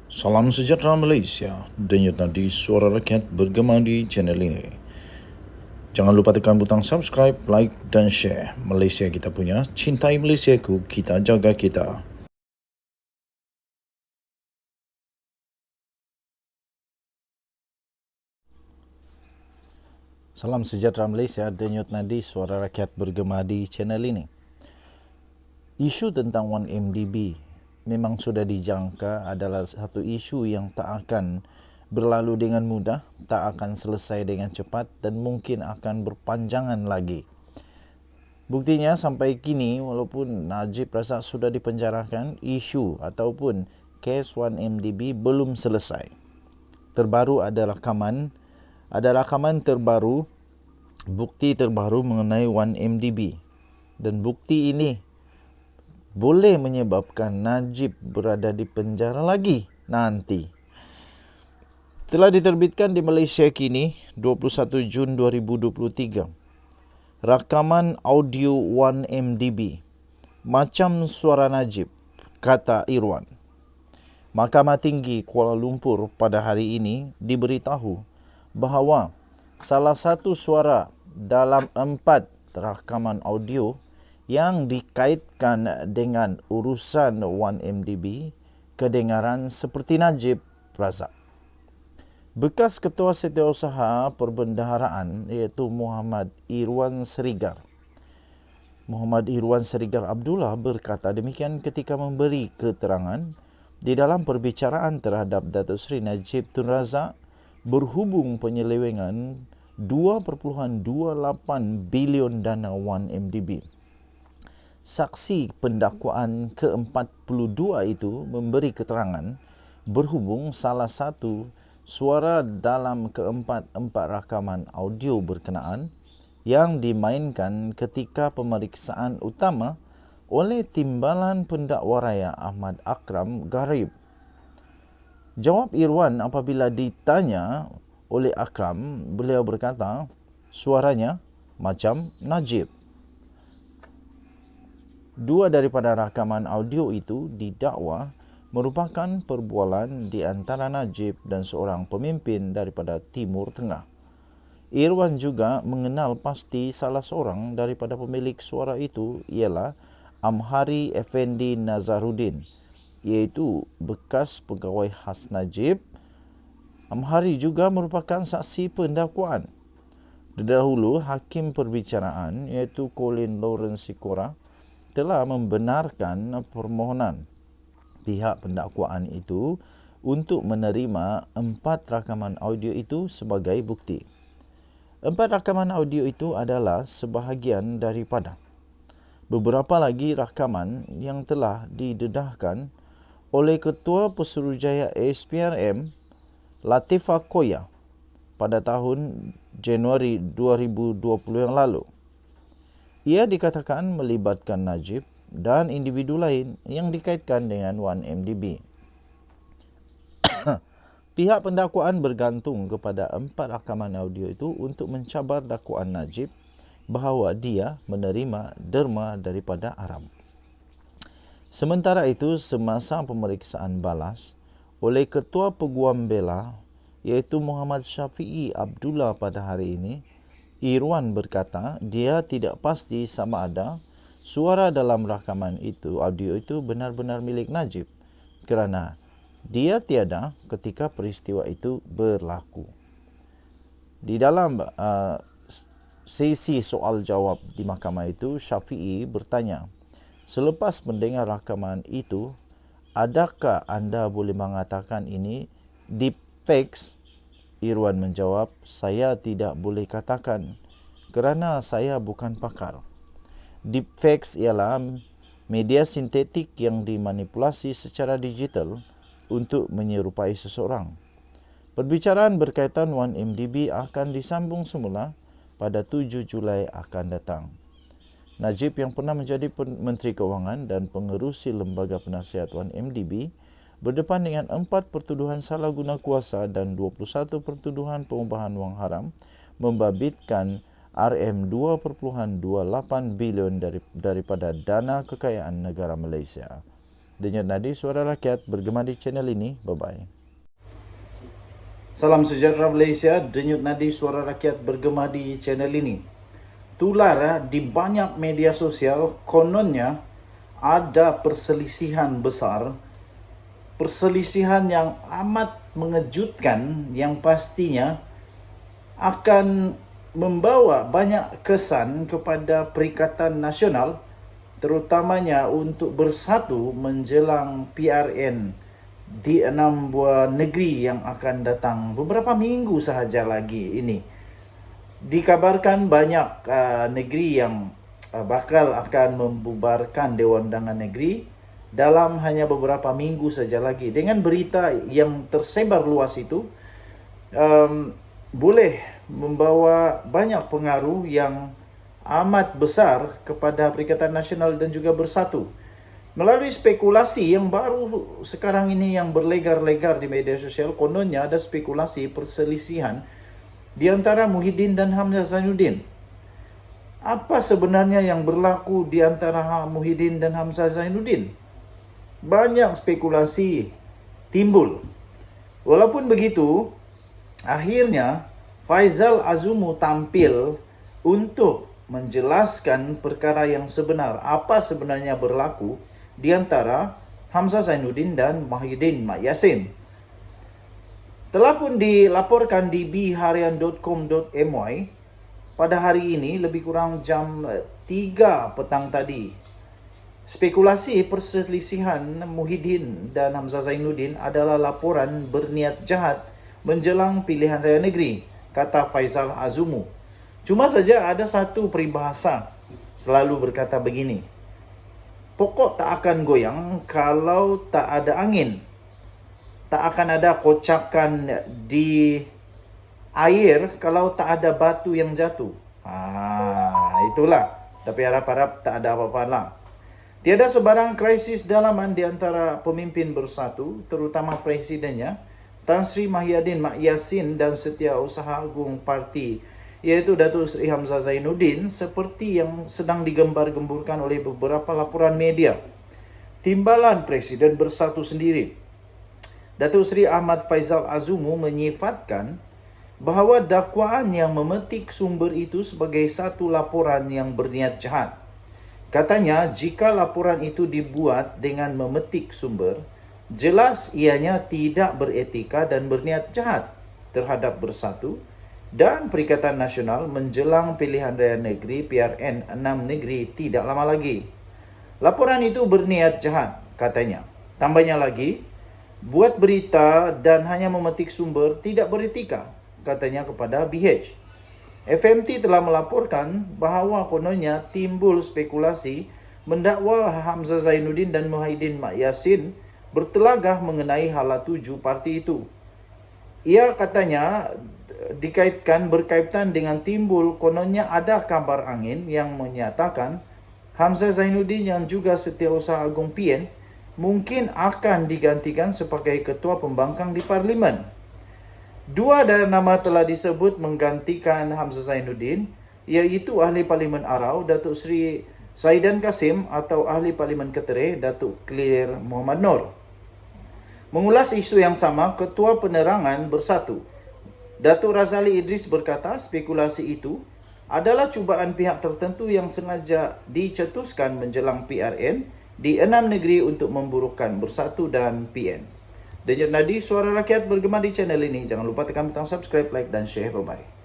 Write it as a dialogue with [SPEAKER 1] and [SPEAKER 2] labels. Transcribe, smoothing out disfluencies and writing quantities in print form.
[SPEAKER 1] Salam sejahtera Malaysia, denyut nadi suara rakyat bergema di channel ini. Jangan lupa tekan butang subscribe, like dan share. Malaysia kita punya, cintai Malaysiaku, kita jaga kita. Salam sejahtera Malaysia, denyut nadi suara rakyat bergema di channel ini. Isu tentang 1MDB memang sudah dijangka adalah satu isu yang tak akan berlalu dengan mudah, tak akan selesai dengan cepat dan mungkin akan berpanjangan lagi. Buktinya sampai kini walaupun Najib Razak sudah dipenjarakan, isu ataupun kes 1MDB belum selesai. Terbaru ada rakaman terbaru, bukti terbaru mengenai 1MDB. Dan bukti ini boleh menyebabkan Najib berada di penjara lagi nanti. Telah diterbitkan di Malaysia kini 21 Jun 2023. Rakaman audio 1MDB macam suara Najib, kata Irwan. Mahkamah Tinggi Kuala Lumpur pada hari ini diberitahu bahawa salah satu suara dalam 4 rakaman audio yang dikaitkan dengan urusan 1MDB kedengaran seperti Najib Razak. Bekas Ketua Setiausaha Perbendaharaan iaitu Muhammad Irwan Serigar Abdullah berkata demikian ketika memberi keterangan di dalam perbicaraan terhadap Datuk Seri Najib Tun Razak berhubung penyelewengan 2.28 bilion dana 1MDB. Saksi pendakwaan ke-42 itu memberi keterangan berhubung salah satu suara dalam keempat-empat rakaman audio berkenaan yang dimainkan ketika pemeriksaan utama oleh Timbalan Pendakwa Raya Ahmad Akram Garib. Jawab Irwan apabila ditanya oleh Akram, beliau berkata suaranya macam Najib. Dua daripada rakaman audio itu didakwa merupakan perbualan di antara Najib dan seorang pemimpin daripada Timur Tengah. Irwan juga mengenal pasti salah seorang daripada pemilik suara itu ialah Amhari Effendi Nazaruddin, iaitu bekas pegawai khas Najib. Amhari juga merupakan saksi pendakwaan. Dahulu, Hakim Perbicaraan iaitu Colin Lawrence Sikora telah membenarkan permohonan pihak pendakwaan itu untuk menerima 4 rakaman audio itu sebagai bukti. 4 rakaman audio itu adalah sebahagian daripada beberapa lagi rakaman yang telah didedahkan oleh Ketua Pesuruhjaya SPRM Latifah Koya pada tahun Januari 2020 yang lalu. Ia dikatakan melibatkan Najib dan individu lain yang dikaitkan dengan 1MDB. Pihak pendakwaan bergantung kepada 4 rakaman audio itu untuk mencabar dakwaan Najib bahawa dia menerima derma daripada Aram. Sementara itu, semasa pemeriksaan balas oleh Ketua Peguam Bela iaitu Muhammad Syafiee Abdullah pada hari ini, Irwan berkata dia tidak pasti sama ada suara dalam rakaman itu, audio itu benar-benar milik Najib kerana dia tiada ketika peristiwa itu berlaku. Di dalam sesi soal jawab di mahkamah itu, Syafiee bertanya, selepas mendengar rakaman itu, adakah anda boleh mengatakan ini deepfakes? Irwan menjawab, saya tidak boleh katakan kerana saya bukan pakar. Deepfakes ialah media sintetik yang dimanipulasi secara digital untuk menyerupai seseorang. Perbicaraan berkaitan 1MDB akan disambung semula pada 7 Julai akan datang. Najib yang pernah menjadi Menteri Kewangan dan pengerusi Lembaga Penasihat 1MDB berdepan dengan 4 pertuduhan salah guna kuasa dan 21 pertuduhan pengubahan wang haram membabitkan RM2.28 bilion daripada dana kekayaan negara Malaysia. Denyut Nadi Suara Rakyat bergema di channel ini. Bye-bye.
[SPEAKER 2] Salam sejahtera Malaysia, Denyut Nadi Suara Rakyat bergema di channel ini. Tular di banyak media sosial, kononnya ada perselisihan besar. Perselisihan yang amat mengejutkan yang pastinya akan membawa banyak kesan kepada Perikatan Nasional, terutamanya untuk bersatu menjelang PRN di 6 buah negeri yang akan datang beberapa minggu sahaja lagi ini. Dikabarkan banyak negeri yang bakal akan membubarkan Dewan Undangan Negeri dalam hanya beberapa minggu saja lagi. Dengan berita yang tersebar luas itu, boleh membawa banyak pengaruh yang amat besar kepada Perikatan Nasional dan juga bersatu. Melalui spekulasi yang baru sekarang ini yang berlegar-legar di media sosial, kononnya ada spekulasi perselisihan di antara Muhyiddin dan Hamzah Zainuddin. Apa sebenarnya yang berlaku di antara Muhyiddin dan Hamzah Zainuddin? Banyak spekulasi timbul. Walaupun begitu, akhirnya Faizal Azumu tampil untuk menjelaskan perkara yang sebenar, apa sebenarnya berlaku di antara Hamzah Zainuddin dan Muhyiddin Mak Yassin. Telah pun dilaporkan di bharian.com.my pada hari ini lebih kurang jam 3 petang tadi. Spekulasi perselisihan Muhyiddin dan Hamzah Zainuddin adalah laporan berniat jahat menjelang pilihan raya negeri, kata Faizal Azumu. Cuma saja ada satu peribahasa selalu berkata begini: pokok tak akan goyang kalau tak ada angin. Tak akan ada kocakan di air kalau tak ada batu yang jatuh. Itulah. Tapi harap-harap tak ada apa-apa lah. Tiada sebarang krisis dalaman di antara pemimpin bersatu, terutama presidennya, Tan Sri Muhyiddin Mak Yassin dan Setiausaha Agung Parti, iaitu Datuk Seri Hamzah Zainuddin, seperti yang sedang digembar-gemburkan oleh beberapa laporan media. Timbalan Presiden Bersatu sendiri, Datuk Seri Ahmad Faizal Azumu, menyifatkan bahawa dakwaan yang memetik sumber itu sebagai satu laporan yang berniat jahat. Katanya, jika laporan itu dibuat dengan memetik sumber, jelas ianya tidak beretika dan berniat jahat terhadap Bersatu dan Perikatan Nasional menjelang pilihan raya negeri PRN 6 negeri tidak lama lagi. Laporan itu berniat jahat, katanya. Tambahnya lagi, buat berita dan hanya memetik sumber tidak beretika, katanya kepada BH. FMT telah melaporkan bahawa kononnya timbul spekulasi mendakwa Hamzah Zainuddin dan Muhyiddin Mak Yassin bertelagah mengenai hala tuju parti itu. Ia katanya berkaitan dengan timbul kononnya ada kabar angin yang menyatakan Hamzah Zainuddin yang juga Setiausaha Agung PN mungkin akan digantikan sebagai ketua pembangkang di Parlimen. Dua nama telah disebut menggantikan Hamzah Zainuddin, iaitu Ahli Parlimen Arau Datuk Seri Saidan Kasim atau Ahli Parlimen Ketereh Datuk Clear Muhammad Noor. Mengulas isu yang sama, Ketua Penerangan Bersatu Datuk Razali Idris berkata spekulasi itu adalah cubaan pihak tertentu yang sengaja dicetuskan menjelang PRN di 6 negeri untuk memburukkan Bersatu dan PN. Denyut Nadi Suara Rakyat bergema di channel ini. Jangan lupa tekan butang subscribe, like dan share. Bye-bye.